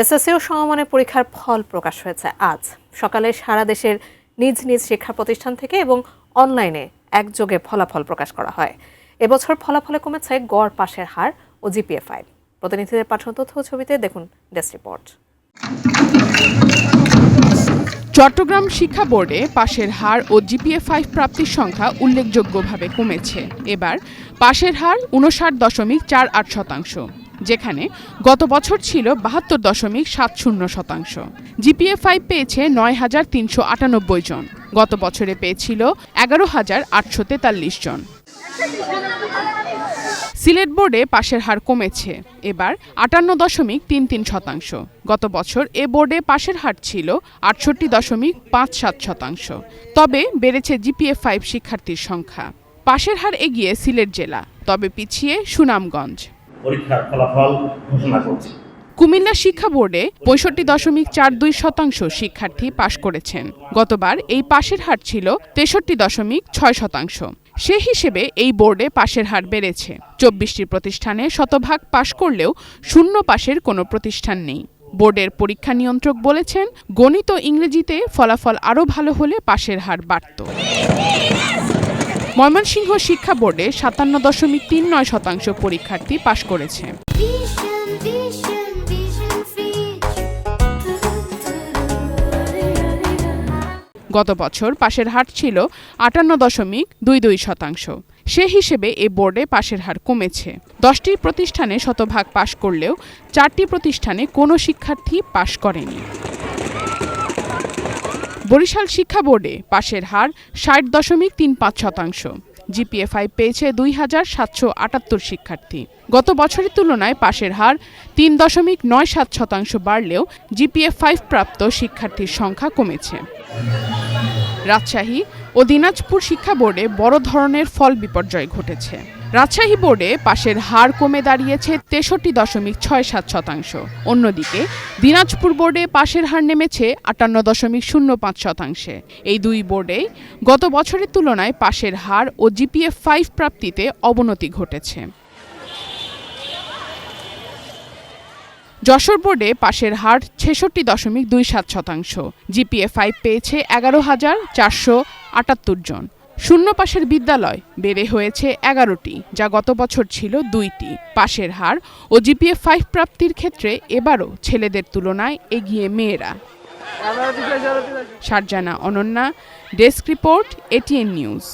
SSC ও সমমানের পরীক্ষার ফল প্রকাশ হয়েছে আজ সকালে সারা দেশের নিজ নিজ শিক্ষা প্রতিষ্ঠান থেকে এবং অনলাইনে একযোগে ফলাফল প্রকাশ করা হয়। এবছর ফলাফলে কমেছে গড় পাশের হার ও জিপিএ-5। প্রতিনিধিদের পাঠানো তথ্য ছবিতে দেখুন ডেস্ক রিপোর্ট। চট্টগ্রাম শিক্ষা বোর্ডে পাশের হার ও জিপিএ-5 প্রাপ্তির সংখ্যা উল্লেখযোগ্যভাবে কমেছে। এবার পাশের হার ৫৯.48%, যেখানে গত বছর ছিল ৭২.৭০%। জিপিএ-5 পেয়েছে ৯,৩৯৮ জন, গত বছরে পেয়েছিল ১১,৮৪৩ জন। সিলেট বোর্ডে পাশের হার কমেছে, এবার ৫৮.৩৩%। গত বছর এ বোর্ডে পাশের হার ছিল ৬৮.৫৭%। তবে বেড়েছে জিপিএ-5 শিক্ষার্থীর সংখ্যা। পাশের হার এগিয়ে সিলেট জেলা, তবে পিছিয়ে সুনামগঞ্জ। পরীক্ষার ফলাফল ঘোষণা করছি। কুমিল্লা শিক্ষা বোর্ডে ৬৫.৪২% শিক্ষার্থী পাশ করেছেন। গতবার এই পাশের হার ছিল ৬৩.৬%। সে হিসেবে এই বোর্ডে পাশের হার বেড়েছে। ২৪টি প্রতিষ্ঠানে শতভাগ পাশ করলেও শূন্য পাশের কোনো প্রতিষ্ঠান নেই। বোর্ডের পরীক্ষা নিয়ন্ত্রক বলেছেন, গণিত ও ইংরেজিতে ফলাফল আরও ভালো হলে পাশের হার বাড়ত। ময়মনসিংহ শিক্ষা বোর্ডে ৫৭.৩৯% পরীক্ষার্থী পাশ করেছে। গত বছর পাশের হার ছিল ৫৮.২২%। সে হিসেবে এ বোর্ডে পাশের হার কমেছে। ১০টি প্রতিষ্ঠানে শতভাগ পাশ করলেও ৪টি প্রতিষ্ঠানে কোনো শিক্ষার্থী পাশ করেনি। বরিশাল শিক্ষা বোর্ডে পাশের হার ৬০.৩৫%। জিপিএ-5 পেয়েছে ২,৭৭৮ শিক্ষার্থী। গত বছরের তুলনায় পাশের হার ৩.৯৭% বাড়লেও জিপিএ-5 প্রাপ্ত শিক্ষার্থীর সংখ্যা কমেছে। রাজশাহী ও দিনাজপুর শিক্ষা বোর্ডে বড় ধরনের ফল বিপর্যয় ঘটেছে। রাজশাহী বোর্ডে পাশের হার কমে দাঁড়িয়েছে ৬৩.৬৭%। অন্যদিকে দিনাজপুর বোর্ডে পাশের হার নেমেছে ৫৮.০৫%। এই দুই বোর্ডেই গত বছরের তুলনায় পাশের হার ও জিপিএ-5 প্রাপ্তিতে অবনতি ঘটেছে। যশোর বোর্ডে পাশের হার ৬৬.২৭%। জিপিএ-5 পেয়েছে ১১,৪৭৮ জন। শূন্য পাশের বিদ্যালয় বেড়ে হয়েছে ১১টি, যা গত বছর ছিল ২টি। পাশের হার ও জিপিএ-5 প্রাপ্তির ক্ষেত্রে এবারও ছেলেদের তুলনায় এগিয়ে মেয়েরা। Sharjana Ananya, desk report, ATN news.